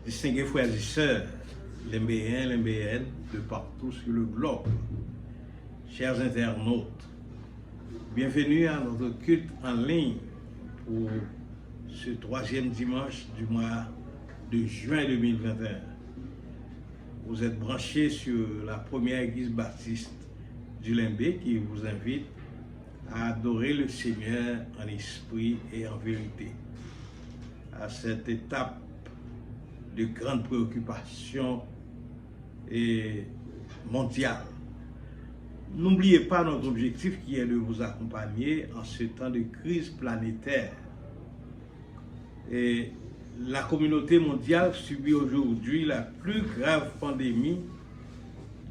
Distingués frères et sœurs, Limbéens, Limbéennes, de partout sur le globe, chers internautes, bienvenue à notre culte en ligne pour ce troisième dimanche du mois de juin 2021. Vous êtes branchés sur la première église baptiste du Limbé qui vous invite à adorer le Seigneur en esprit et en vérité. À cette étape de grande préoccupation et mondiale. N'oubliez pas notre objectif qui est de vous accompagner en ce temps de crise planétaire. Et la communauté mondiale subit aujourd'hui la plus grave pandémie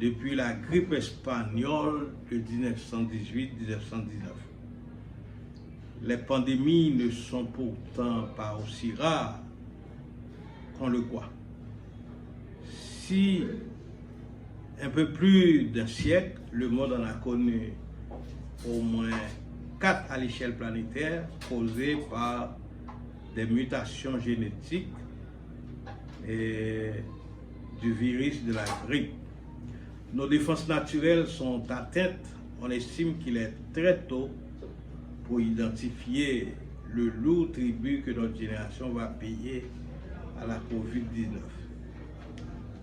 depuis la grippe espagnole de 1918-1919. Les pandémies ne sont pourtant pas aussi rares qu'on le croit. Si un peu plus d'un siècle, le monde en a connu au moins 4 à l'échelle planétaire causées par des mutations génétiques et du virus de la grippe. Nos défenses naturelles sont atteintes. On estime qu'il est très tôt pour identifier le lourd tribut que notre génération va payer à la COVID-19.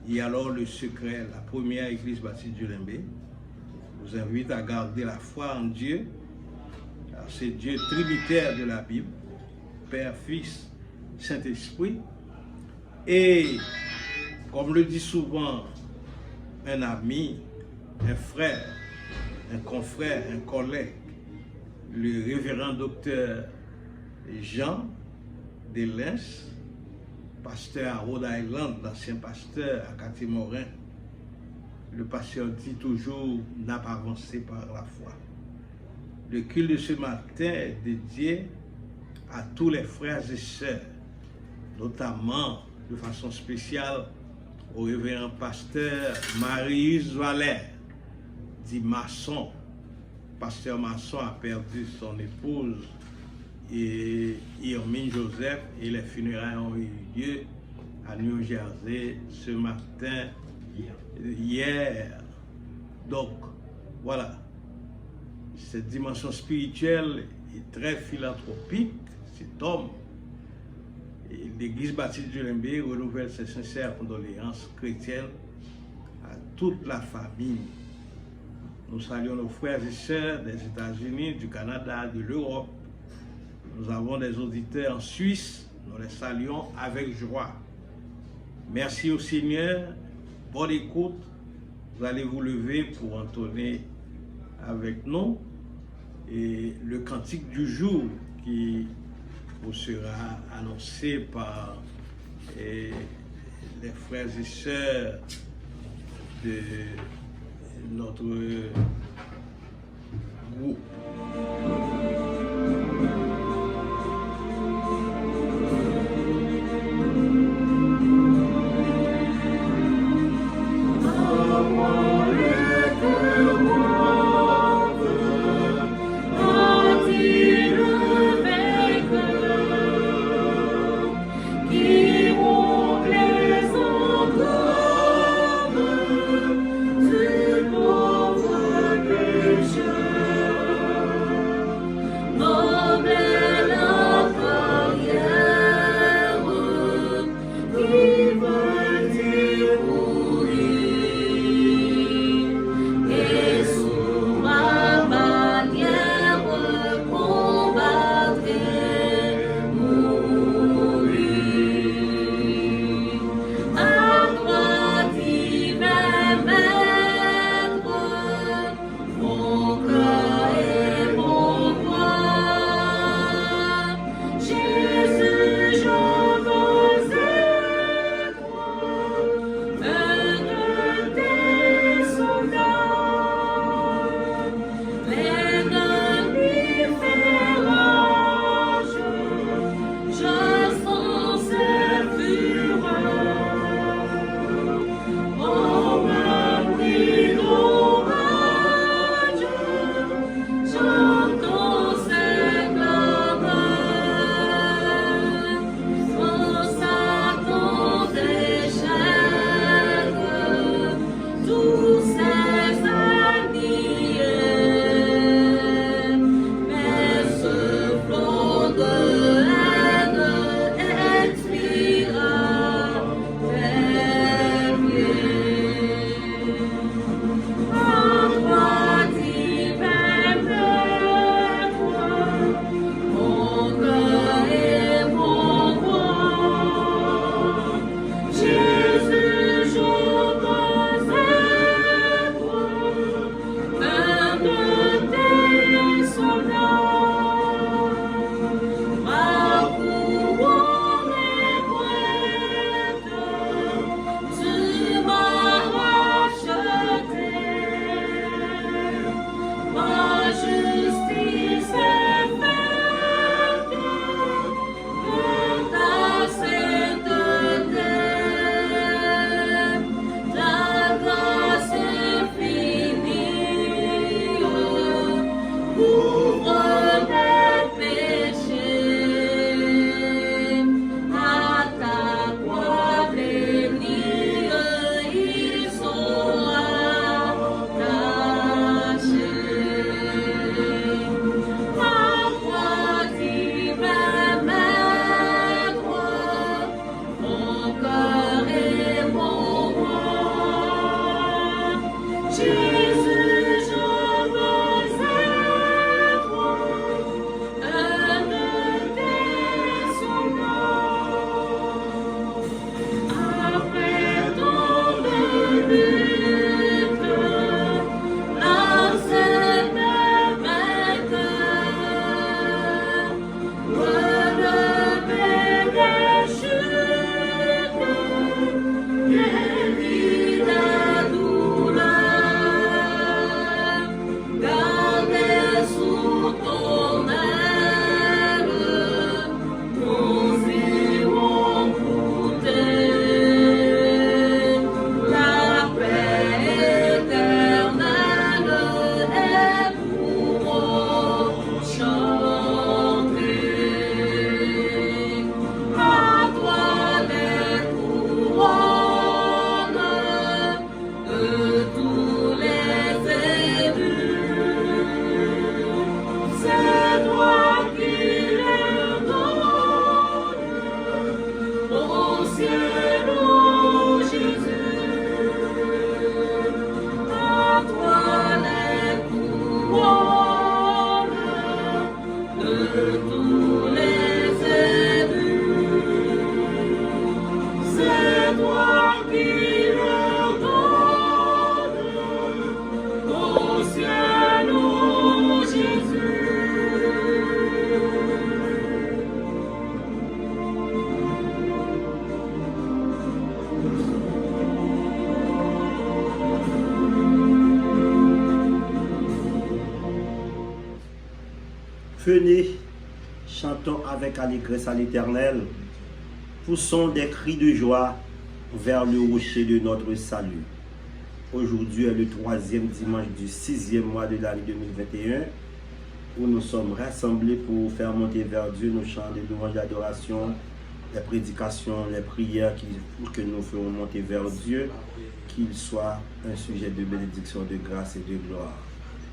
Et alors le secret, la première église baptiste du Limbé vous invite à garder la foi en Dieu, car c'est Dieu trinitaire de la Bible, Père, Fils, Saint-Esprit, et comme le dit souvent un ami, un frère, un confrère, un collègue, le révérend docteur Jean Delens, pasteur à Rhode Island, l'ancien pasteur à Cathy-Morin, le pasteur dit toujours n'a pas avancé par la foi. Le culte de ce matin est dédié à tous les frères et sœurs, notamment de façon spéciale au révérend pasteur Marius Valère, dit Masson. Pasteur Masson a perdu son épouse et Irmine Joseph et les funérailles ont eu lieu à New Jersey ce matin, hier. Donc, voilà, cette dimension spirituelle est très philanthropique, cet homme. Et l'église baptiste du Limbé renouvelle ses sincères condoléances chrétiennes à toute la famille. Nous saluons nos frères et sœurs des États-Unis, du Canada, de l'Europe. Nous avons des auditeurs en Suisse, nous les saluons avec joie. Merci au Seigneur, bonne écoute. Vous allez vous lever pour entonner avec nous et le cantique du jour qui vous sera annoncé par les frères et sœurs de notre groupe. Venez, chantons avec allégresse à l'Éternel, poussons des cris de joie vers le rocher de notre salut. Aujourd'hui est le 3e dimanche du 6e mois de l'année 2021, où nous sommes rassemblés pour faire monter vers Dieu nos chants de louange d'adoration, les prédications, les prières que nous ferons monter vers Dieu, qu'il soit un sujet de bénédiction, de grâce et de gloire.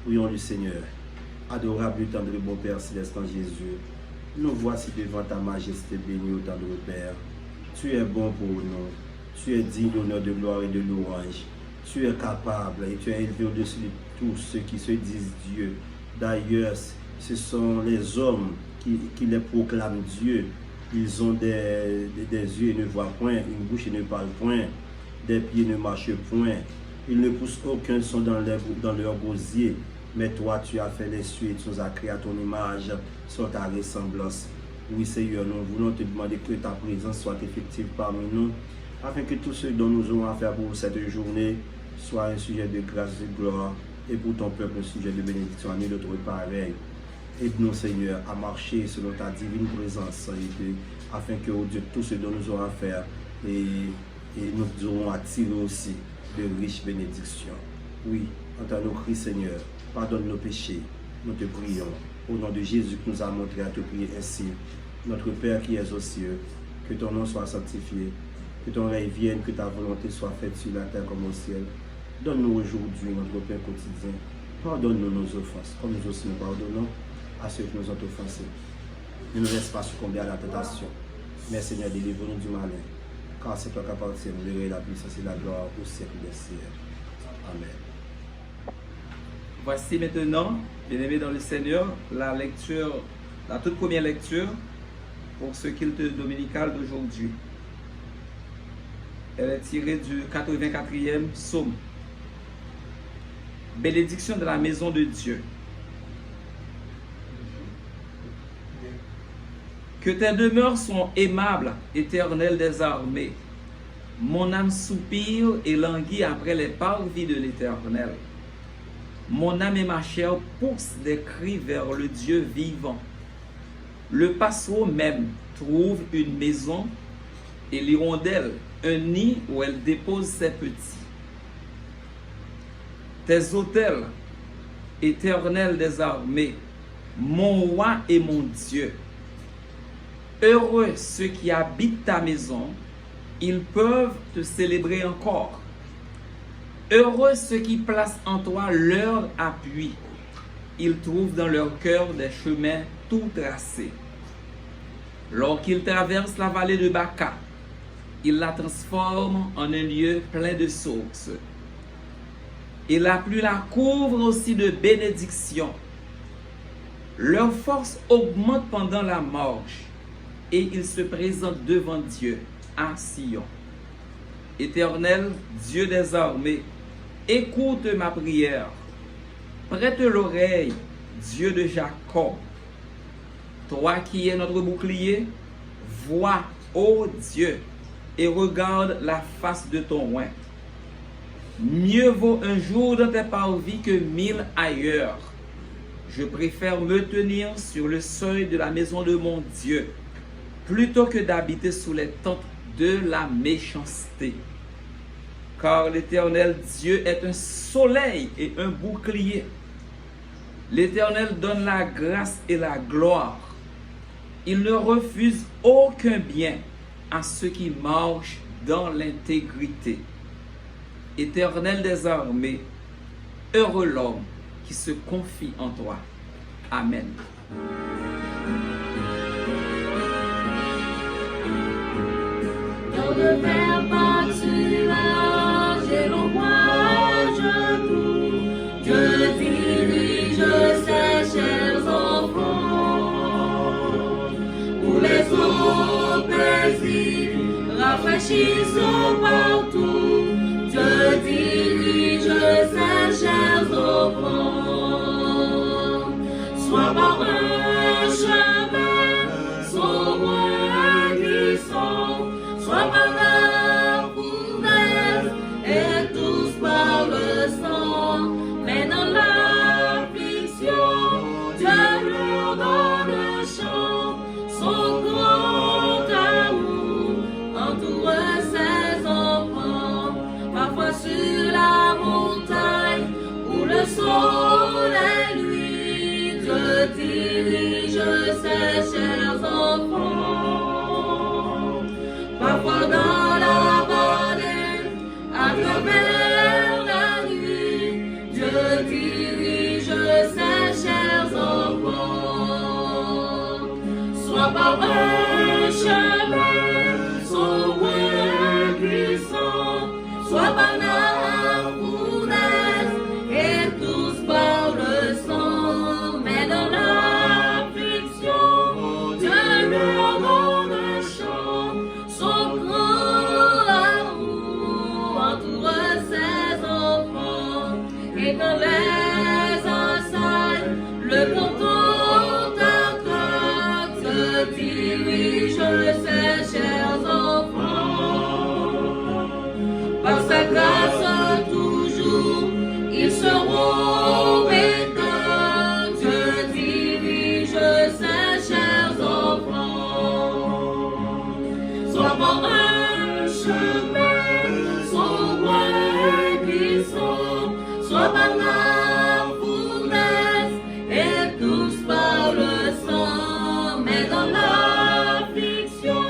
Prions le Seigneur. Adorable et tendre bon Père céleste en Jésus, nous voici devant ta majesté bénie au tendre Père. Tu es bon pour nous, tu es digne d'honneur, de gloire et de louange. Tu es capable et tu es élevé au-dessus de tous ceux qui se disent Dieu. D'ailleurs, ce sont les hommes qui les proclament Dieu. Ils ont des yeux et ne voient point, une bouche et ne parlent point, des pieds ne marchent point. Ils ne poussent aucun son dans leur gosier. Mais toi, tu as fait les cieux et tu nous as créé à ton image, sur ta ressemblance. Oui, Seigneur, nous voulons te demander que ta présence soit effective parmi nous, afin que tout ce dont nous aurons à faire pour cette journée soit un sujet de grâce et de gloire, et pour ton peuple un sujet de bénédiction à nous d'autres pareil. Aide-nous, Seigneur, à marcher selon ta divine présence, afin que, oh Dieu, tout ce dont nous aurons à faire, et nous aurons à tirer aussi de riches bénédictions. Oui, entends nos cris, Seigneur. Pardonne nos péchés, nous te prions. Au nom de Jésus qui nous a montré à te prier ainsi. Notre Père qui es aux cieux, que ton nom soit sanctifié, que ton règne vienne, que ta volonté soit faite sur la terre comme au ciel. Donne-nous aujourd'hui notre pain quotidien. Pardonne-nous nos offenses, comme nous aussi nous pardonnons à ceux qui nous ont offensés. Ne nous laisse pas succomber à la tentation. Mais Seigneur, délivre-nous du malin, car c'est toi qui appartient le la puissance et la gloire au siècle des siècles. Amen. Voici maintenant, bien-aimés dans le Seigneur, la toute première lecture pour ce culte dominical d'aujourd'hui. Elle est tirée du 84e psaume. Bénédiction de la maison de Dieu. Que tes demeures sont aimables, Éternel des armées. Mon âme soupire et languit après les parvis de l'Éternel. Mon âme et ma chair poussent des cris vers le Dieu vivant. Le passereau même trouve une maison et l'hirondelle un nid où elle dépose ses petits. Tes autels, Éternel des armées, mon roi et mon Dieu. Heureux ceux qui habitent ta maison, ils peuvent te célébrer encore. Heureux ceux qui placent en toi leur appui. Ils trouvent dans leur cœur des chemins tout tracés. Lorsqu'ils traversent la vallée de Baca, ils la transforment en un lieu plein de sources. Et la pluie la couvre aussi de bénédictions. Leur force augmente pendant la marche et ils se présentent devant Dieu à Sion. Éternel, Dieu des armées, écoute ma prière. Prête l'oreille, Dieu de Jacob. Toi qui es notre bouclier, vois, ô Dieu, et regarde la face de ton roi. Mieux vaut un jour dans tes parvis que 1000 ailleurs. Je préfère me tenir sur le seuil de la maison de mon Dieu, plutôt que d'habiter sous les tentes de la méchanceté. Car l'Éternel Dieu est un soleil et un bouclier. L'Éternel donne la grâce et la gloire. Il ne refuse aucun bien à ceux qui marchent dans l'intégrité. Éternel des armées, heureux l'homme qui se confie en toi. Amen. Dans le verbe pâturage et l'ombrage tout. fraîchissent partout. Dieu dirige ses chers enfants. Soit par un chemin sombre et glissant, soit par la fournaise et tous par le sang. Mais dans l'affliction, Dieu leur donne un chant. Son grand amour entoure ses enfants. Parfois sur la montagne où le soleil luit, Dieu dirige ses chers enfants. Parfois dans la vallée, à travers la nuit, Dieu dirige ses chers enfants. Soit par un chemin sombre et glissant, soit par la fournaise et tous par le sang. Mais dans l'affliction, Dieu leur donne un chant. Son grand amour entoure ses enfants. Et quand les assailles le contentateur, Dieu dirige ses chers enfants. Par sa grâce toujours, ils seront vainqueurs. Dieu dirige ses chers enfants. Soit par un chemin sombre et glissant, soit par la fournaise et tous par le sang. Mais dans l'affliction,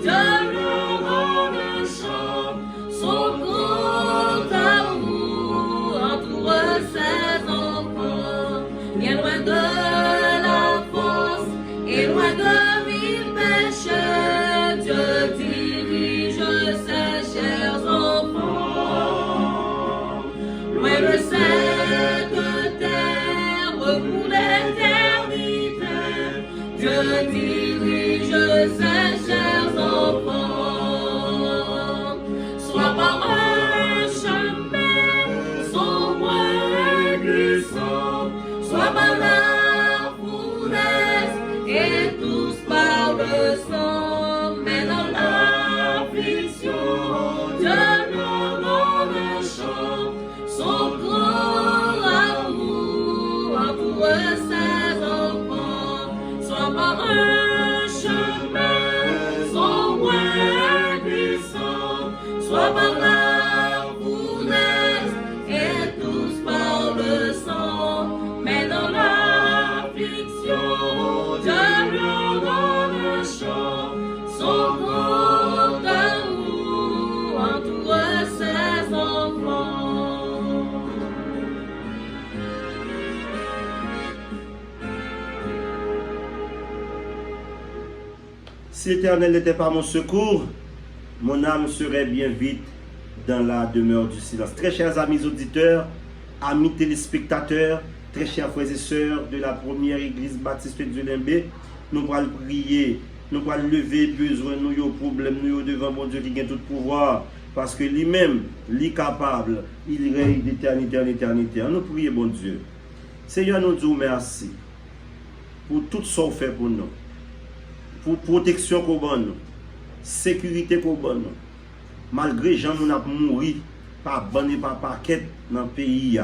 Dieu leur donne un chant. Son grand amour entoure ses enfants. Bien loin de la force et loin de mille péchés, Dieu dirige ses chers enfants. Loin de cette terre pour l'éternité, Dieu dirige ses chers enfants. Soit par un chemin sombre et glissant, soit par la fournaise et tous par le sang. Mais dans l'affliction, Dieu leur donne un chant. Son grand amour entoure ses enfants. Soit par un chemin sombre et glissant, soit par la fournaise et tous par le sang. Mais dans l'affliction, Dieu leur donne un chant. Son grand amour entoure ses enfants. Si l'Éternel n'était pas mon secours, mon âme serait bien vite dans la demeure du silence. Très chers amis auditeurs, amis téléspectateurs, très chers frères et sœurs de la première église baptiste de Limbé, nous allons prier, nous allons lever besoin, nous problème, nous devant mon Dieu qui a tout pouvoir, parce que lui-même, lui capable, il règne d'éternité en éternité. Nous prions, bon Dieu. Seigneur, nous disons merci pour tout ce qu'on fait pour nous, pour protection qu'on donne, sécurité qu'on donne. Malgré gens nous avons mouru par bande et par paquet dans le pays,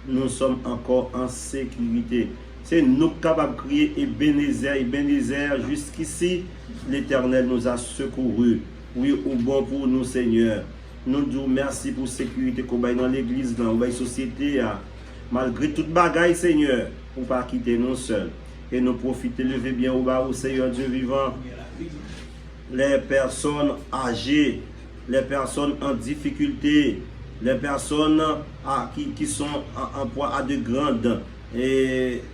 nous sommes encore en sécurité. C'est nous capables de crier Ebenezer, jusqu'ici, l'Éternel nous a secourus. Oui, au bon pour nous, Seigneur. Nous disons merci pour la sécurité qu'on a dans l'église, dans la société. Malgré toute bagaille, Seigneur, pour ne pas quitter nous seuls. Et nous profiter, lever bien au bas, au Seigneur Dieu vivant. Les personnes âgées, les personnes en difficulté, les personnes qui sont en poids à de grandes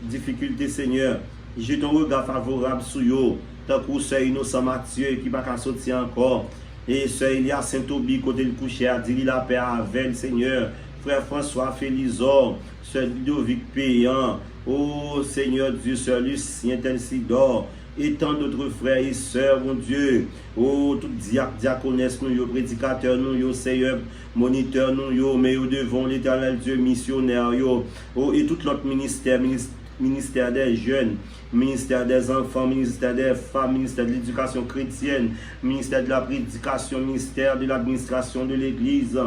difficultés, Seigneur. J'ai ton regard favorable sur eux. Tant que Sœur Innocent Mathieu qui va pas sortir encore. Et Sœur Elia Saint-Obi, côté le coucher, a dit la paix avec Seigneur. Frère François Félizor, Sœur Ludovic Payan, oh Seigneur Dieu, Sœur Lucien Telsidor, et tant d'autres frères et sœurs, mon Dieu. Oh, tout diaconesse, nous, yo, prédicateur, nous, yo, Seigneur, moniteur, nous, yo, mais yo devant l'Éternel Dieu, missionnaire, yo. Oh, et tout l'autre ministère des jeunes, ministère des enfants, ministère des femmes, ministère de l'éducation chrétienne, ministère de la prédication, ministère de l'administration de l'Église.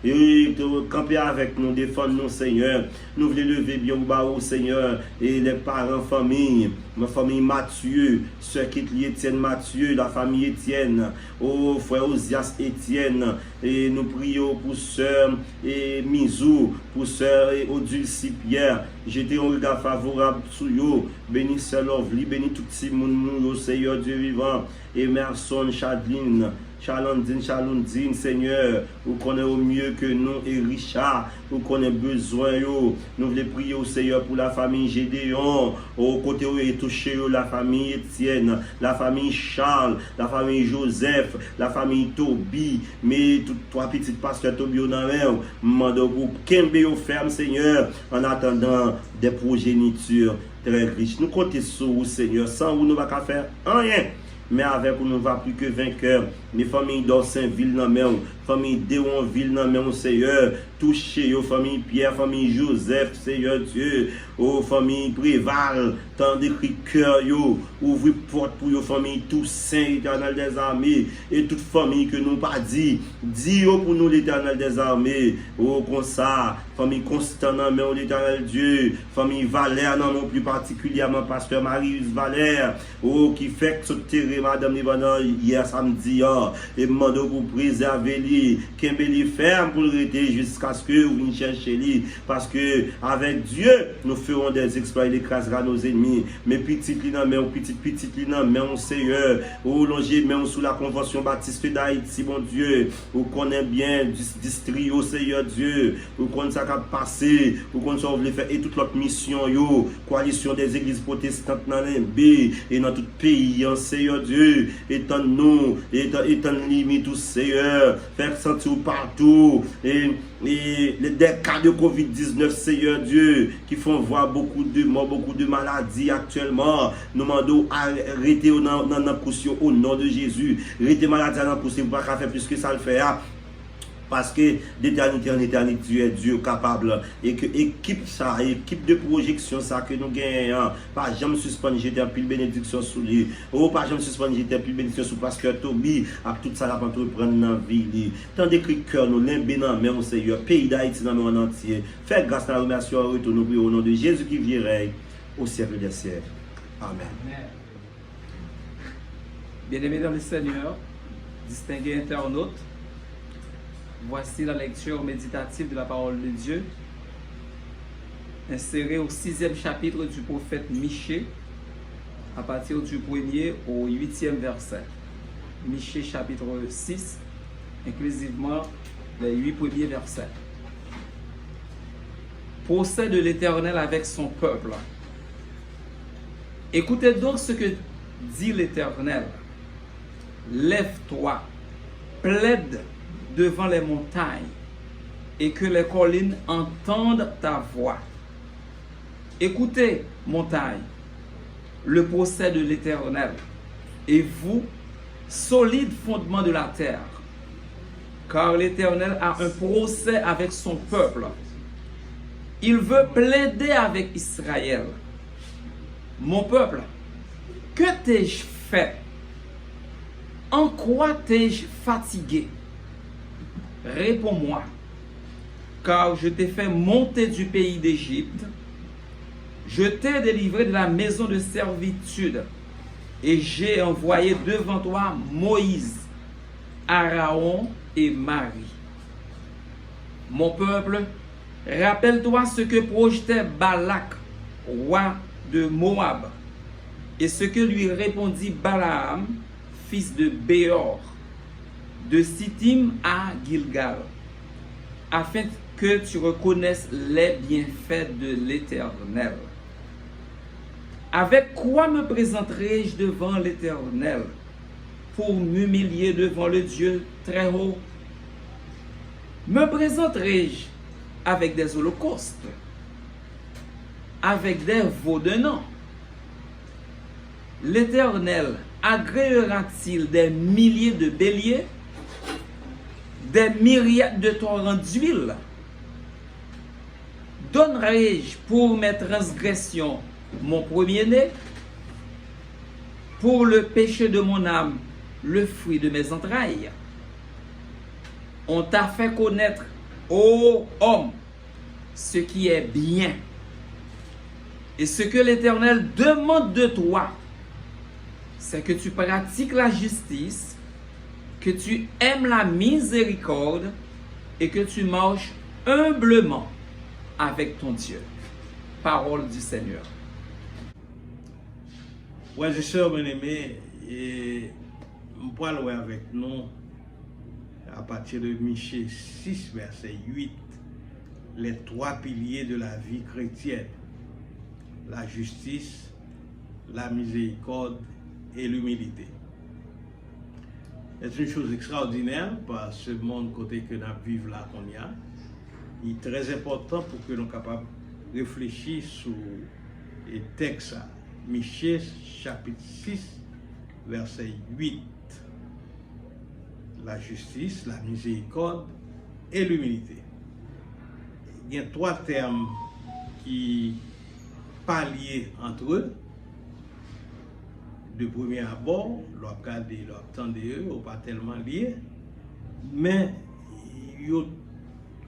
Et camper avec nous, défendre nous, Seigneur. Nous voulons lever bien bas au Seigneur. Et les parents, famille, ma famille Mathieu, soeur Kitli Étienne Mathieu, la famille Étienne, oh frère Osias Étienne. Et nous prions pour sœur et Mizou, pour sœur et Odulcie Pierre. J'étais un regard favorable sur eux. Bénis sœur Lovely, bénis tout le monde, Seigneur Dieu vivant. Emerson, Chalandine, Seigneur, vous connaissez au mieux que nous et Richard, vous connaissez besoin, yo. Nous voulons prier au Seigneur pour la famille Gédéon, au côté où est touché, la famille Étienne, la famille Charles, la famille Joseph, la famille Toby, mais toutes trois petites pasteurs Toby au Namel, demandons pour Kembe au ferme, Seigneur, en attendant des progénitures très riches. Nous comptons sur vous, Seigneur, sans vous, nous ne pouvons pas faire rien. Mais avec nous, nous ne va plus que vainqueurs. Les familles d'Orsainville, famille Déonville, Seigneur, touché, aux familles Pierre, famille Joseph, Seigneur Dieu, aux familles Préval, tant d'écrit cœur, ouvrez porte pour aux familles Toussaint, l'Éternel des armées, et toute famille que nous pas dit pour nous l'Éternel des armées, oh comme ça, famille Constant, l'Éternel Dieu, famille Valère, non plus particulièrement pasteur Marius Valère, oh qui fait ce terrain, Madame Libanon, hier samedi, et demande pour préserver lui, qu'il me ferme pour le rester jusqu'à ce que vous veniez chercher lui, parce que avec Dieu, nous ferons des exploits, il écrasera nos ennemis, mais petit mon Seigneur, au longé, même sous la convention baptiste d'Haïti, mon Dieu, vous connaissez bien district, au Seigneur Dieu, vous connaissez ça qui a passé, vous connaissez ça vous voulez faire, et toute notre mission, coalition des églises protestantes dans l'MB, et dans tout pays, Seigneur Dieu, étends-nous, étends-nous, tout Seigneur, faire sentir partout, et des cas de Covid-19, Seigneur Dieu, qui font voir beaucoup de morts, beaucoup de maladies actuellement, nous demandons arrêter dans la caution au nom de Jésus, arrêter maladie dans la caution, pour ne pas faire plus que ça le fait. Parce que d'éternité en éternité, tu es Dieu capable. Et que équipe de projection, ça que nous gagnons, pas jamais suspendre, j'étais plus bénédiction sous lui. Oh, pas jamais suspendre, j'étais plus bénédiction sous pasteur Toby, avec tout ça, la pente reprendre dans la vie. Tant d'écrit cœur, nous l'embénons, mais au Seigneur, pays d'Haïti dans le monde entier. Faites grâce à la remerciation, retour, nous prions au nom de Jésus qui vit règne au siècle des siècles. Amen. Bien-aimés dans le Seigneur, distingués internautes, voici la lecture méditative de la parole de Dieu, insérée au 6e chapitre du prophète Michée, à partir du 1er au 8e verset. Michée chapitre 6, inclusivement les 8 premiers versets. Procès de l'Éternel avec son peuple. Écoutez donc ce que dit l'Éternel. Lève-toi, plaide devant les montagnes, et que les collines entendent ta voix. Écoutez, montagne, le procès de l'Éternel, et vous, solides fondements de la terre, car l'Éternel a un procès avec son peuple. Il veut plaider avec Israël. Mon peuple, que t'ai-je fait? En quoi t'ai-je fatigué? Réponds-moi, car je t'ai fait monter du pays d'Égypte, je t'ai délivré de la maison de servitude, et j'ai envoyé devant toi Moïse, Aaron et Marie. Mon peuple, rappelle-toi ce que projetait Balak, roi de Moab, et ce que lui répondit Balaam, fils de Béor, de Sittim à Gilgal, afin que tu reconnaisses les bienfaits de l'Éternel. Avec quoi me présenterai-je devant l'Éternel pour m'humilier devant le Dieu très haut? Me présenterai-je avec des holocaustes, avec des veaux d'un an? l'Éternel agréera-t-il des milliers de béliers, des myriades de torrents d'huile? Donnerai-je pour mes transgressions mon premier-né, pour le péché de mon âme, le fruit de mes entrailles? On t'a fait connaître, ô homme, ce qui est bien. Et ce que l'Éternel demande de toi, c'est que tu pratiques la justice, que tu aimes la miséricorde et que tu marches humblement avec ton Dieu. Parole du Seigneur. Frères et sœurs bien-aimés, et nous parlons avec nous à partir de Michée 6, verset 8, les trois piliers de la vie chrétienne: la justice, la miséricorde et l'humilité. C'est une chose extraordinaire par ce monde côté que nous vivons là qu'on y a. Il est très important pour que nous soyons capables de réfléchir sur les textes. Michée chapitre 6, verset 8. La justice, la miséricorde et l'humilité. Il y a trois termes qui pas liés entre eux. De premier abord, l'obcarder, l'obtender eux, pas tellement liés, mais ils ont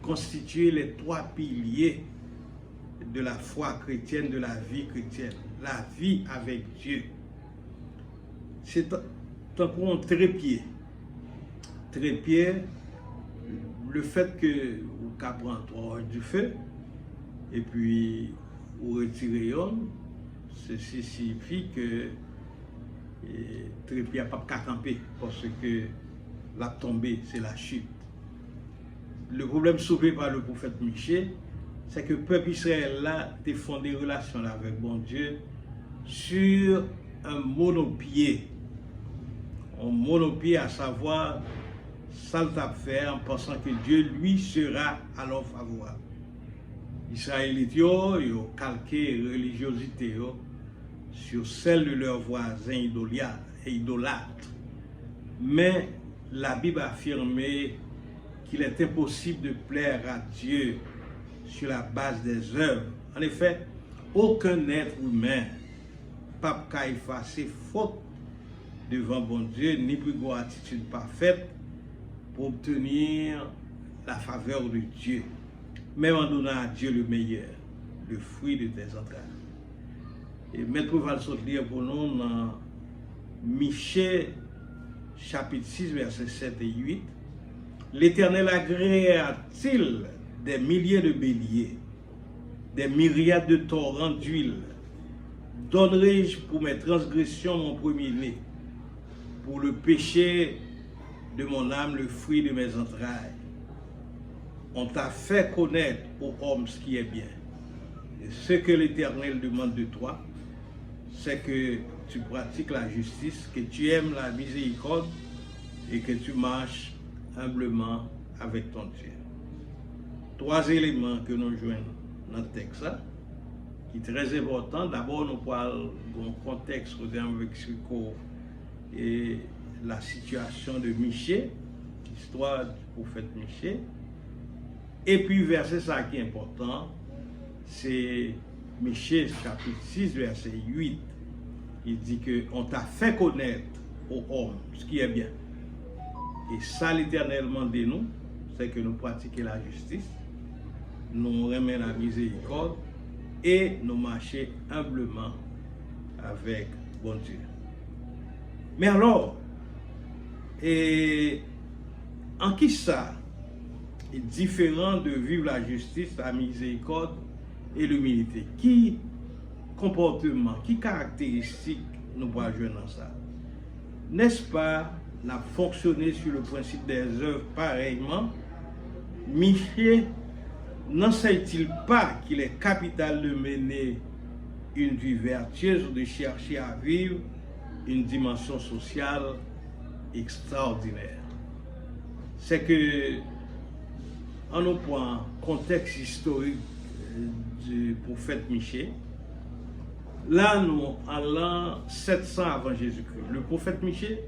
constitué les trois piliers de la foi chrétienne, de la vie chrétienne, la vie avec Dieu. C'est un trépied. Trépied, le fait que vous prend 3 heures du feu, et puis vous retirez un, ceci signifie que le trépied n'a pas qu'à camper, parce que la tombée, c'est la chute. Le problème soulevé par le prophète Michée, c'est que le peuple Israël là a fondé des relations avec bon Dieu sur un monopied. Un monopied, à savoir, ça le tape faire en pensant que Dieu lui sera alors favorable. Les Israélites ils ont calqué la religiosité sur celle de leurs voisins idolâtres. Mais la Bible a affirmé qu'il est impossible de plaire à Dieu sur la base des œuvres. En effet, aucun être humain pas qu'à effacer faute devant bon Dieu, ni plus une attitude parfaite pour obtenir la faveur de Dieu, même en donnant à Dieu le meilleur, le fruit de tes entrailles. Et Maître va le lire pour nous dans Michée chapitre 6, versets 7 et 8. L'Éternel agréera-t-il des milliers de béliers, des myriades de torrents d'huile? Donnerai-je pour mes transgressions mon premier-né, pour le péché de mon âme le fruit de mes entrailles? On t'a fait connaître, ô homme, ce qui est bien. Et ce que l'Éternel demande de toi, c'est que tu pratiques la justice, que tu aimes la miséricorde et que tu marches humblement avec ton Dieu. 3 éléments que nous joignons dans le texte, qui est très important. D'abord, nous parlons du contexte avec et la situation de Michée, l'histoire du prophète Michée. Et puis, verset ça qui est important, c'est Michée chapitre 6, verset 8. Il dit que on t'a fait connaître aux hommes ce qui est bien. Et ça, l'Éternel demande de nous, c'est que nous pratiquions la justice, nous remettons la miséricorde et nous marchons humblement avec bon Dieu. Mais alors, en qui ça est différent de vivre la justice, la miséricorde et l'humilité? Qui comportement, qui caractéristique nous pouvons jouer dans ça? N'est-ce pas la fonctionner sur le principe des œuvres pareillement? Michée n'enseigne-t-il pas qu'il est capital de mener une vie vertueuse ou de chercher à vivre une dimension sociale extraordinaire? C'est que, en nous prenant contexte historique du prophète Michée, Là, nous, en l'an 700 avant Jésus-Christ, le prophète Michée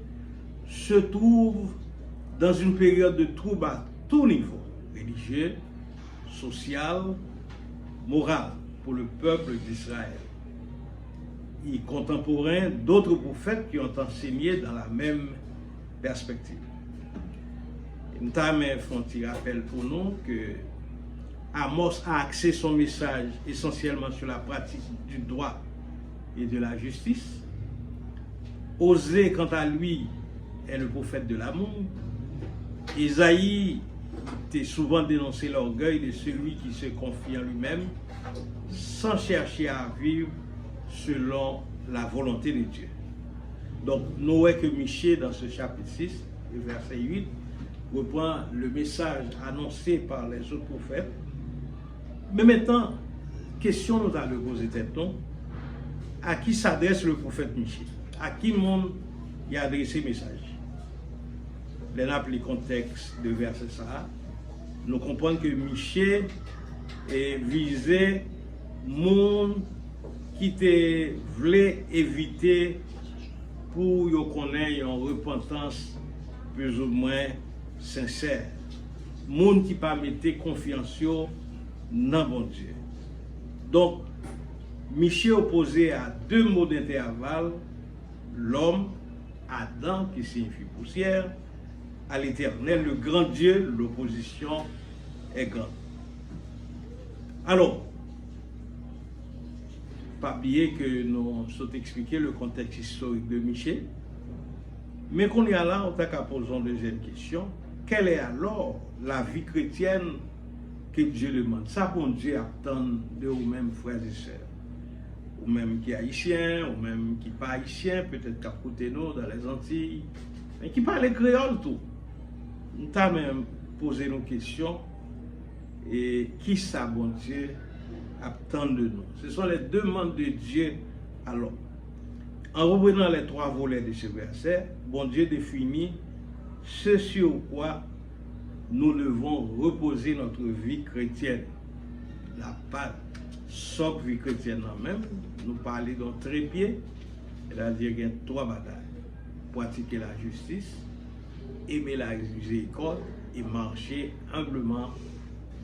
se trouve dans une période de trouble à tout niveau, religieux, social, moral, pour le peuple d'Israël. Il est contemporain d'autres prophètes qui ont enseigné dans la même perspective. Nous avons un petit rappel pour nous que Amos a axé son message essentiellement sur la pratique du droit et de la justice. Osée, quant à lui, est le prophète de l'amour. Isaïe était souvent dénoncé l'orgueil de celui qui se confie en lui-même sans chercher à vivre selon la volonté de Dieu. Donc, nous voyons que Michée, dans ce chapitre 6, verset 8, reprend le message annoncé par les autres prophètes. Mais maintenant, question nous allons poser tête-nous, à qui s'adresse le prophète Michée? À qui monde il a adressé le message? Les nappes, les contextes de verset ça, nous comprenons que Michée est visé monde qui te voulait éviter pour qu'on ait une repentance plus ou moins sincère. Monde qui pas mettre confiance dans bon Dieu. Donc, Michée opposé à deux mots d'intervalle, l'homme, Adam qui signifie poussière, à l'Éternel, le grand Dieu, l'opposition est grande. Alors, pas oublier que nous sommes expliqué le contexte historique de Michée, mais qu'on est là, on t'a qu'à poser une deuxième question. Quelle est alors la vie chrétienne que Dieu demande? Ça, bon Dieu attend de vous-même, frères et sœurs. Ou même qui est haïtien, ou même qui n'est pas haïtien, peut-être qu'à côté nous, dans les Antilles, mais qui parle créole tout. Nous avons même posé nos questions. Et qui ça, bon Dieu, attend de nous? Ce sont les demandes de Dieu à l'homme. En reprenant les trois volets de ce verset, bon Dieu définit ce sur quoi nous devons reposer notre vie chrétienne. La pâte, socle vie chrétienne en même, nous parlons d'un trépied, c'est-à-dire qu'il y a trois batailles. Pratiquer la justice, aimer la miséricorde et marcher humblement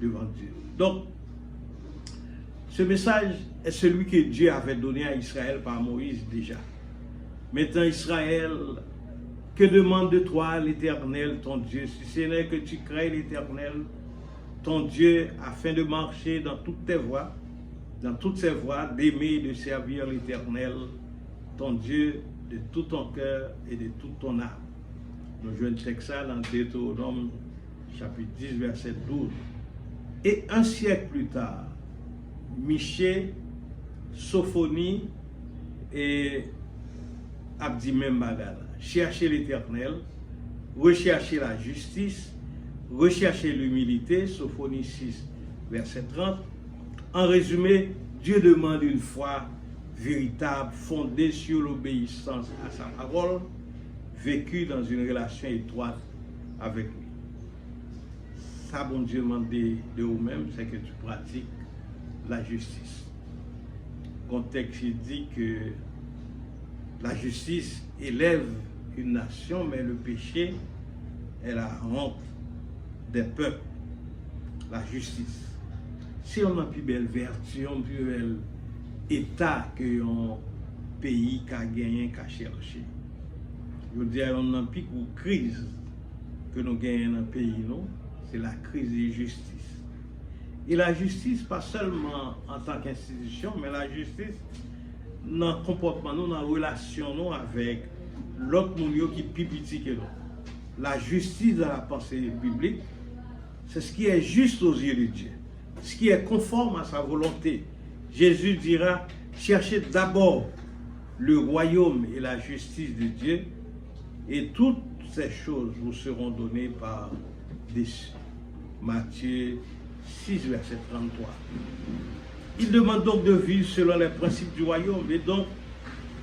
devant Dieu. Donc, ce message est celui que Dieu avait donné à Israël par Moïse déjà. Maintenant, Israël, que demande de toi l'Éternel, ton Dieu, si ce n'est que tu crées l'Éternel, ton Dieu, afin de marcher dans toutes tes voies, dans toutes ses voies, d'aimer et de servir l'Éternel, ton Dieu, de tout ton cœur et de toute ton âme. Nous jouons le texte dans Deutéronome, chapitre 10, verset 12. Et un siècle plus tard, Michée, Sophonie et Abdi même bagala. Chercher l'Éternel, rechercher la justice, rechercher l'humilité, Sophonie 6, verset 30. En résumé, Dieu demande une foi véritable, fondée sur l'obéissance à sa parole, vécue dans une relation étroite avec lui. Ça, bon Dieu demande de vous-même, c'est que tu pratiques la justice. Le contexte dit que la justice élève une nation, mais le péché est la honte des peuples. La justice. Si on a plus belle vertu, on a plus bel état que un pays qui a gagné, qui a cherché. Je veux dire, on a plus de crise que nous gagnons dans le pays, non? C'est la crise de justice. Et la justice, pas seulement en tant qu'institution, mais la justice dans le comportement, dans la relation avec l'autre monde qui est plus petit que nous. La justice dans la pensée publique, c'est ce qui est juste aux yeux de Dieu, ce qui est conforme à sa volonté. Jésus dira, cherchez d'abord le royaume et la justice de Dieu, et toutes ces choses vous seront données par dessus. Matthieu 6, verset 33. Il demande donc de vivre selon les principes du royaume, et donc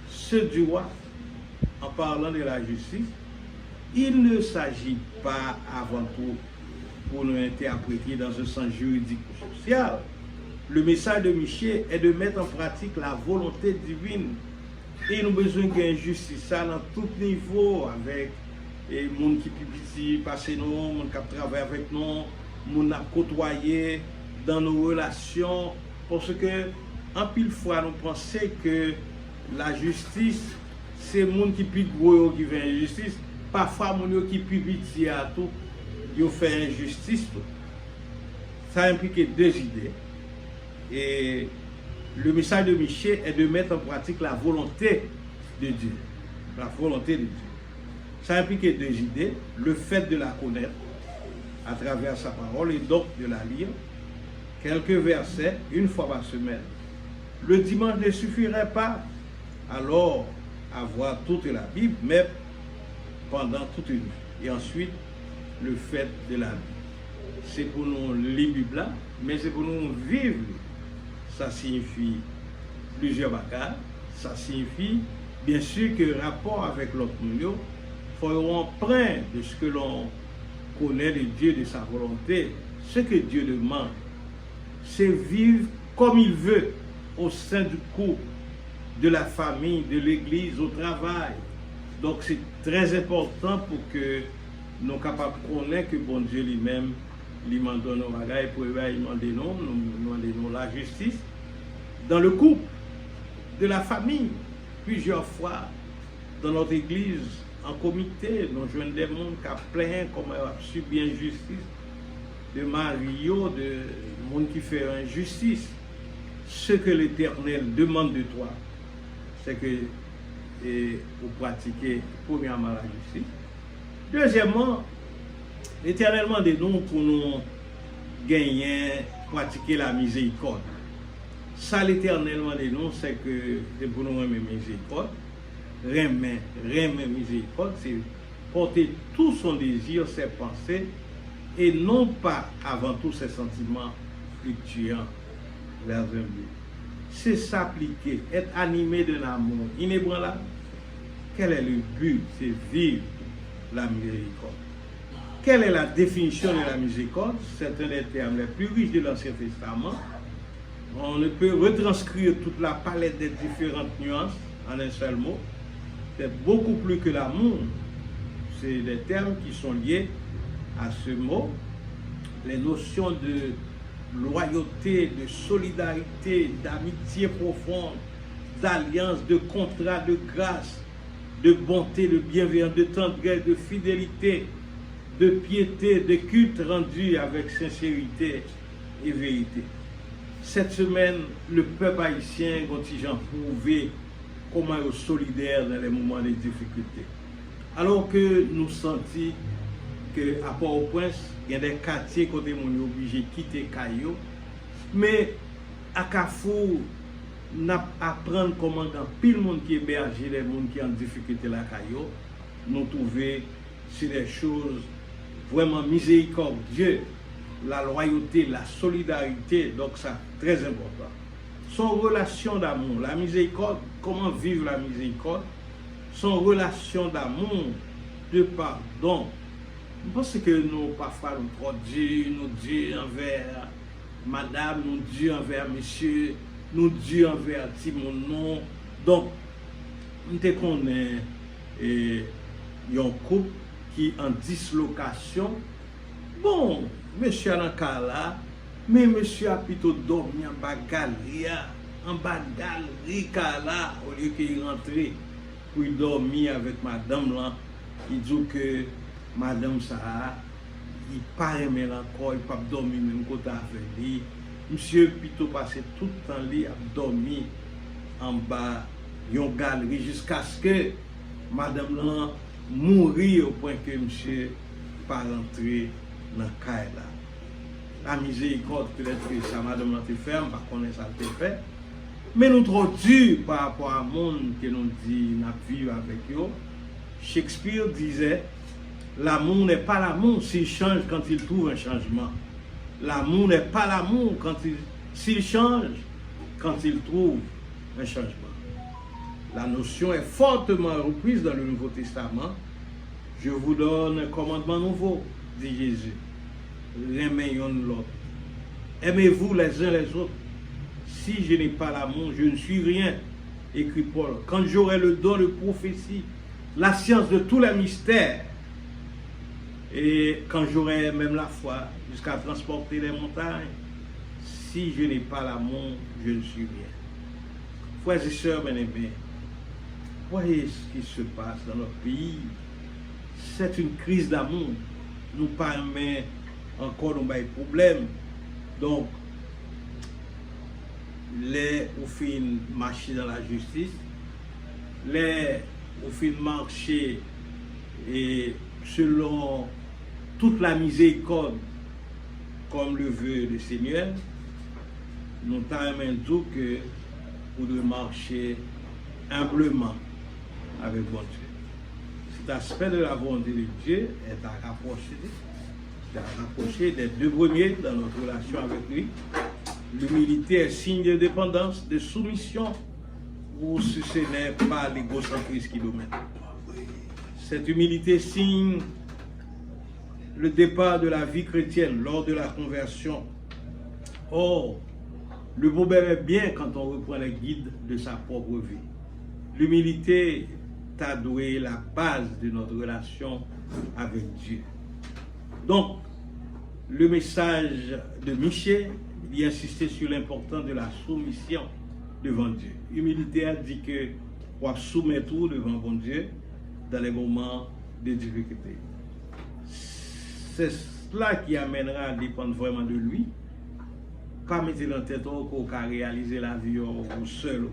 ceux du roi, en parlant de la justice. Il ne s'agit pas avant tout pour nous interpréter dans un sens juridique ou social, le message de Michel est de mettre en pratique la volonté divine. Et nous avons besoin d'une justice ça dans tout niveau, avec les gens qui sont passés nous, les gens qui travaillent avec nous, les gens qui ont côtoyé dans nos relations. Parce que, en pile fois, nous pensons que la justice, c'est les gens qui sont plus gros qui font injustice. Parfois, les gens qui sont plus petits à tout, ils font injustice. Ça implique deux idées. Et le message de Michel est de mettre en pratique la volonté de Dieu. La volonté de Dieu. Ça implique deux idées. Le fait de la connaître à travers sa parole et donc de la lire. Quelques versets, une fois par semaine. Le dimanche ne suffirait pas alors à voir toute la Bible, mais pendant toute une vie. Et ensuite, le fait de la vie. C'est pour nous lire la Bible, mais c'est pour nous vivre. Ça signifie plusieurs bagages. Ça signifie, bien sûr, que rapport avec l'autre monde, il faut empreint de ce que l'on connaît de Dieu, de sa volonté. Ce que Dieu demande, c'est vivre comme il veut au sein du couple, de la famille, de l'église, au travail. Donc c'est très important pour que nous soyons capables de connaître que bon Dieu lui-même lui demande nos bagages pour lui demander nous la justice. Dans le couple, de la famille, plusieurs fois, dans notre église, en comité, nous jouons des gens qui plaignent comme subi injustice, de Mario, de monde qui fait injustice. Ce que l'Éternel demande de toi, c'est que vous pratiquez premièrement la justice. Deuxièmement, l'Éternel demande de nous pour nous gagner, pratiquer la miséricorde. Ça, l'Éternel demande de nous, c'est que c'est pour nous aimer miséricorde. Aimer miséricorde, c'est porter tout son désir, ses pensées, et non pas avant tout ses sentiments fluctuants vers un but. C'est s'appliquer, être animé d'un amour inébranlable. Quel est le but? C'est vivre la miséricorde. Quelle est la définition de la miséricorde? C'est un des termes les plus riches de l'Ancien Testament. On ne peut retranscrire toute la palette des différentes nuances en un seul mot. C'est beaucoup plus que l'amour. C'est des termes qui sont liés à ce mot. Les notions de loyauté, de solidarité, d'amitié profonde, d'alliance, de contrat, de grâce, de bonté, de bienveillance, de tendresse, de fidélité, de piété, de culte rendu avec sincérité et vérité. Cette semaine, le peuple haïtien a prouvé comment il est solidaire dans les moments de difficulté. Alors que nous sentons qu'à Port-au-Prince, il y a des quartiers côté on est obligé de quitter Caillou, mais à Carrefour, nous apprenons comment dans pile monde qui héberge les gens qui ont en difficulté la Caillou, nous trouvons sur des choses vraiment miséricordieuses, la loyauté, la solidarité, donc ça très important. Son relation d'amour, la miséricorde, comment vivre la miséricorde, son relation d'amour, de pardon. Je pense que nous, parfois, nous trop durs, nous durs envers madame, nous durs envers monsieur, nous durs envers Timonon. Donc, nous connaissons un couple qui est en dislocation. Bon, monsieur a un là, mais monsieur a plutôt dormi en bas galerie, là, au lieu qu'il rentre pour dormir avec madame là. Il dit que madame ça, il paraît encore, il ne peut pas dormir même côté avec lui. Monsieur plutôt passé tout le temps lui à dormir en bas d'une galerie jusqu'à ce que madame là mourit au point que monsieur pas rentrer dans le cas là. La miséricorde peut-être que ça madame là te ferme, par contre ça te fait. Mais nous trop durs par rapport à monde que nous dit n'a vivre avec eux. Shakespeare disait l'amour n'est pas l'amour s'il change quand il trouve un changement. L'amour n'est pas l'amour s'il change quand il trouve un changement. La notion est fortement reprise dans le Nouveau Testament. Je vous donne un commandement nouveau, dit Jésus. Aimez l'autre. Aimez-vous les uns les autres Si je n'ai pas l'amour, je ne suis rien, écrit Paul. Quand j'aurai le don de prophétie, la science de tous les mystères, et quand j'aurai même la foi jusqu'à transporter les montagnes, si je n'ai pas l'amour, je ne suis rien. Frères et sœurs bien-aimés, voyez ce qui se passe dans notre pays. C'est une crise d'amour. Nous parlons encore de problèmes. Donc, les ou fin marcher dans la justice, les ou fin marcher et selon toute la miséricorde comme le veut le Seigneur, nous t'aimons tout que pour de marcher humblement avec bon Dieu. Cet aspect de la volonté de Dieu est à rapprocher des deux premiers dans notre relation avec lui. L'humilité est signe de dépendance, de soumission, ou si ce n'est pas l'égocentrisme qui domine. Cette humilité signe le départ de la vie chrétienne lors de la conversion. Or, le problème est bien quand on reprend les guides de sa propre vie. L'humilité t'a doué la base de notre relation avec Dieu. Donc, le message de Michel, il insistait sur l'importance de la soumission devant Dieu. L'humilité a dit que on soumet tout devant bon Dieu dans les moments de difficulté. C'est cela qui amènera à dépendre vraiment de lui. Pas mettre dans la tête qu'on peut réaliser la vie ou seul.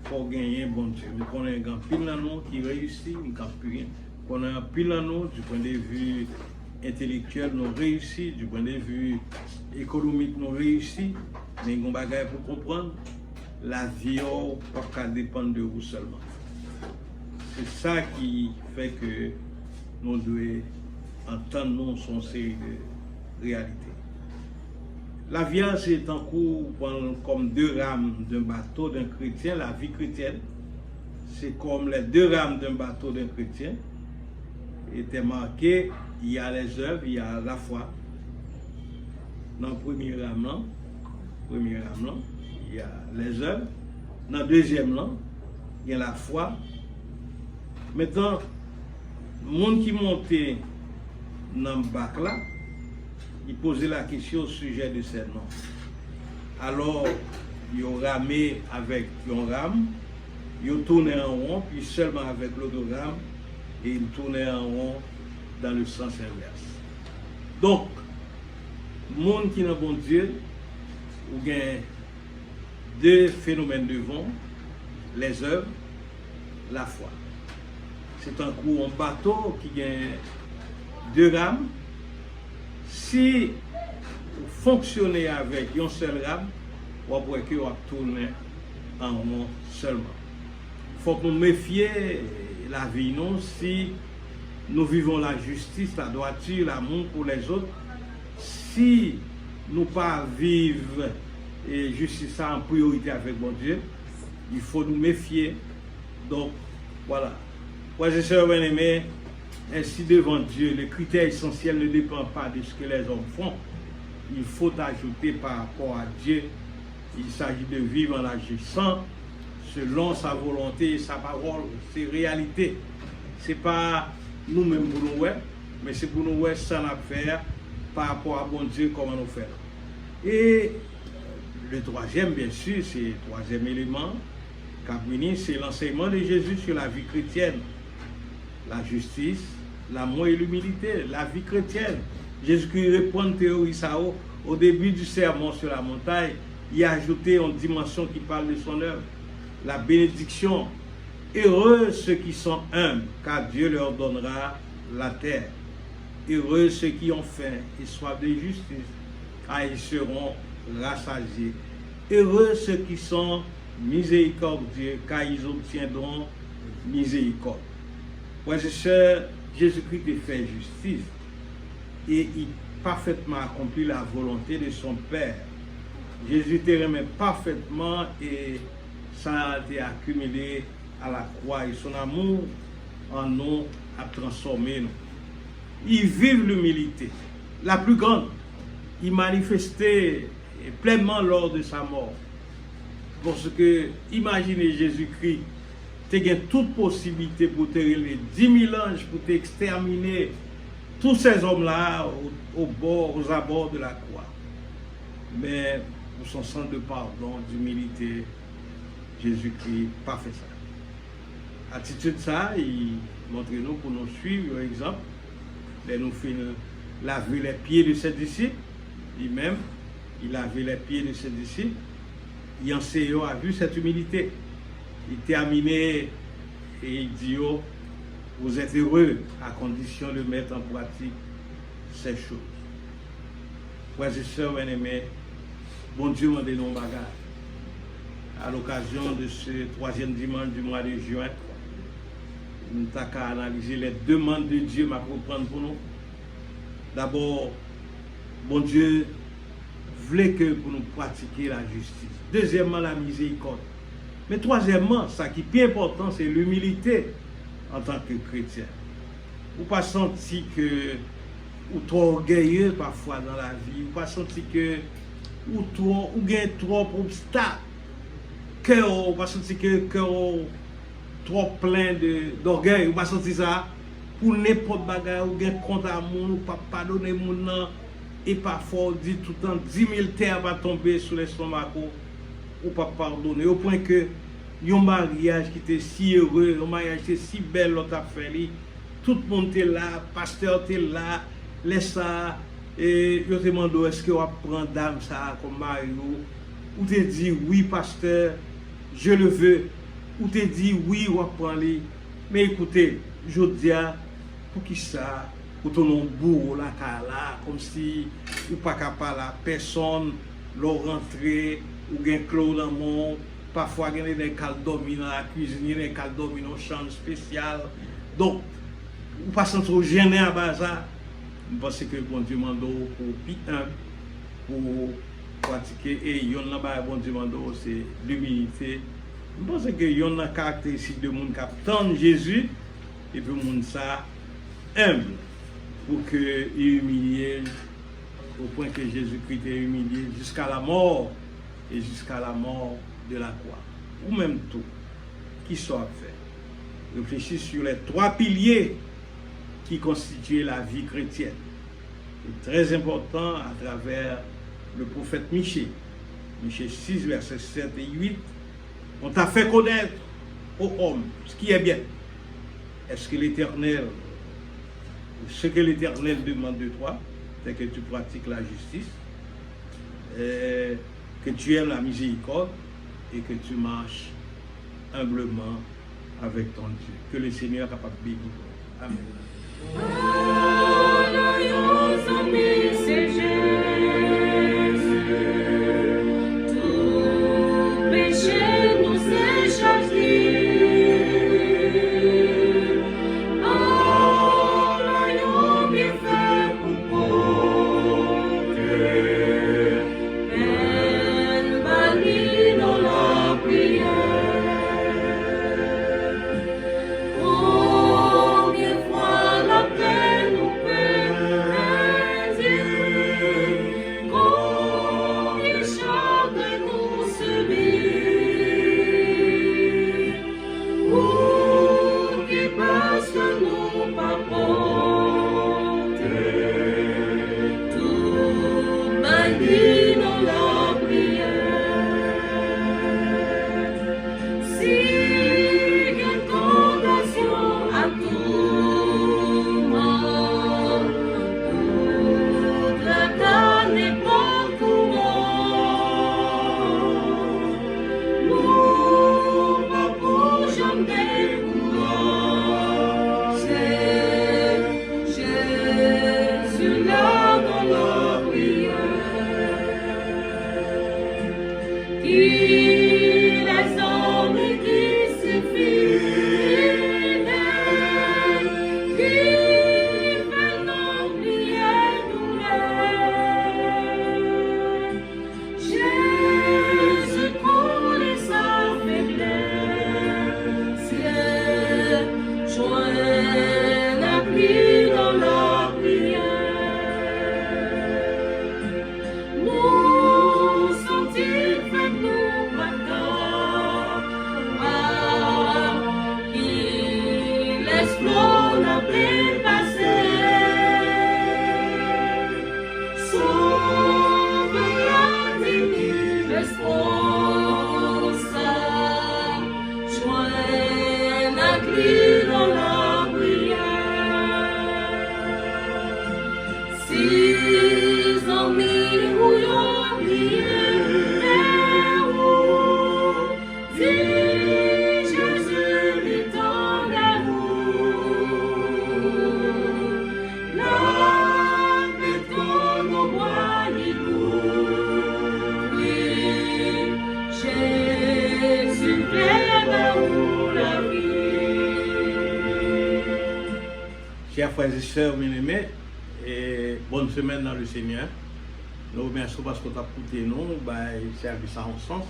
Il faut gagner bon Dieu. Mais qu'on a un grand pile dans nous qui réussit, il ne gagne plus rien. Qu'on a un pile dans nous du point de vue intellectuel, nous réussit, du point de vue économique, nous réussit. Mais il y a un bagage pour comprendre. La vie ne peut pas dépendre de vous seulement. C'est ça qui fait que nous devons entendre son série de réalités. La vie, c'est en cours comme deux rames d'un bateau d'un chrétien. La vie chrétienne, c'est comme les deux rames d'un bateau d'un chrétien. Il était marqué, il y a les œuvres, il y a la foi. Dans le premier rame, il y a les œuvres. Dans le deuxième rame, il y a la foi. Maintenant, le monde qui montait dans le bac là, il posait la question au sujet de ces noms. Alors, ils ont ramé avec un rame, ils ont tourné en rond, puis seulement avec l'autre rame, et ils tournaient en rond dans le sens inverse. Donc, le monde qui n'a bon Dieu, il y a deux phénomènes devant, les œuvres, la foi. C'est un coup en bateau qui a deux rames. Si vous fonctionnez avec une seule rame, vous pouvez que vous tourner en rond seulement. Il faut que nous méfions la vie, non? Si nous vivons la justice, la droiture, l'amour pour les autres, si nous pas vivre et justice en priorité avec mon Dieu, il faut nous méfier. Donc, voilà. Frères et sœurs bien-aimés, ainsi devant Dieu, le critère essentiel ne dépend pas de ce que les hommes font. Il faut ajouter par rapport à Dieu. Il s'agit de vivre en agissant selon sa volonté et sa parole, ses réalités. Ce n'est pas nous-mêmes pour nous, mais c'est pour nous sans la faire par rapport à bon Dieu, comment nous faire. Et le troisième, bien sûr, c'est le troisième élément, c'est l'enseignement de Jésus sur la vie chrétienne. La justice, l'amour et l'humilité, la vie chrétienne. Jésus-Christ répond à théorie ça au début du sermon sur la montagne. Il a ajouté une dimension qui parle de son œuvre. La bénédiction. Heureux ceux qui sont humbles, car Dieu leur donnera la terre. Heureux ceux qui ont faim et soif de justice, car ils seront rassasiés. Heureux ceux qui sont miséricordieux, car ils obtiendront miséricorde. Frères et sœurs, Jésus-Christ a fait justice et il parfaitement accompli la volonté de son Père. Jésus te remet parfaitement et ça a été accumulé à la croix et son amour en nous a transformé nous. Ils vivent l'humilité, la plus grande. Ils manifestaient pleinement lors de sa mort. Parce que, imaginez Jésus-Christ, tu as toute possibilité pour te les 10 000 anges, pour t'exterminer tous ces hommes-là aux abords de la croix. Mais pour son sang de pardon, d'humilité, Jésus-Christ n'a pas fait ça. Attitude ça, il montre nous pour nous suivre, par exemple. Il nous fait laver les pieds de ses disciples. Lui-même, il lavait les pieds de ses disciples. Yancéo a vu cette humilité. Il terminait et il dit, oh, vous êtes heureux à condition de mettre en pratique ces choses. Frères et sœurs bien-aimés, bon Dieu m'a donné nos bagages. À l'occasion de ce 3e dimanche du mois de juin, nous avons analysé les demandes de Dieu pour prendre pour nous. D'abord, bon Dieu voulait que pour nous pratiquer la justice. Deuxièmement, la miséricorde. Mais troisièmement, ce qui est plus important, c'est l'humilité en tant que chrétien. Vous pas senti que ou trop orgueilleux parfois dans la vie, vous pas senti que ou gain trop obstacles, ou pas senti que trop plein d'orgueil, vous pas senti ça pour n'importe bagarre ou gain compte à moun ou pas pardonner moun nan et parfois on dit tout le temps 10 000 terres va tomber sur l'estomac ou pas pardonner au point que un mariage qui était si heureux, un mariage qui était si belle l'autre a fait, tout le monde était là, pasteur était là, laisse ça, et je te demande est-ce que on prend dame ça comme mari ou te dit oui pasteur, je le veux, ou te dit oui on prend lui, mais écoutez, je dis pour qui ça, pour ton nom bourreau là, comme si ou pas capable la personne l'ont rentré ou gain clos dans mon parfois il y a des cales dormir dans la cuisine, il y a des cales dormir dans une chambre spéciale. Donc, vous ne pas trop gêné à Baza. Je pense que bon Dieu m'a pour pratiquer. Et il y a bon Dieu m'a c'est l'humilité. Je pense que il y a une caractéristique de mon capitaine Jésus et puis mon ça humble pour que il humilie au point que Jésus-Christ est humilié jusqu'à la mort et jusqu'à la mort de la croix, ou même tout, qui soit fait. Réfléchis sur les 3 piliers qui constituent la vie chrétienne. C'est très important à travers le prophète Michée. Michée 6, versets 7 et 8. On t'a fait connaître aux hommes ce qui est bien. Est-ce que l'Éternel, ce que l'Éternel demande de toi, c'est que tu pratiques la justice, que tu aimes la miséricorde, et que tu marches humblement avec ton Dieu. Que le Seigneur soit capable de bénir. Amen. Combien fois la paix frères et sœurs bien-aimés, et bonne semaine dans le Seigneur. Nous remercions parce que tu as écouté nous, service ça en sens.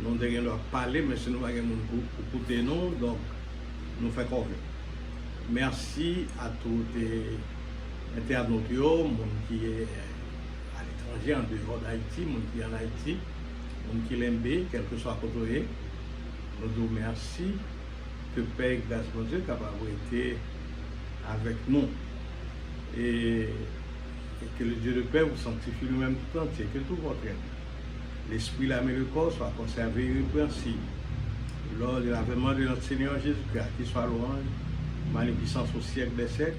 Nous devons parler, mais si nous avons écouter nous, donc nous faisons confiance. Merci à tous les internautes, les gens qui sont à l'étranger, en dehors d'Haïti, les gens qui sont en Haïti, les gens qui l'aiment, quel que soit côté. Nous vous remercions que Père grâce à Dieu capable été avec nous. Et que le Dieu de paix vous sanctifie lui-même tout entier, que tout votre être. L'esprit, l'âme et le corps soient conservés irrépréhensibles lors de l'avènement de notre Seigneur Jésus-Christ, qui soit louange, magnificence au siècle des siècles.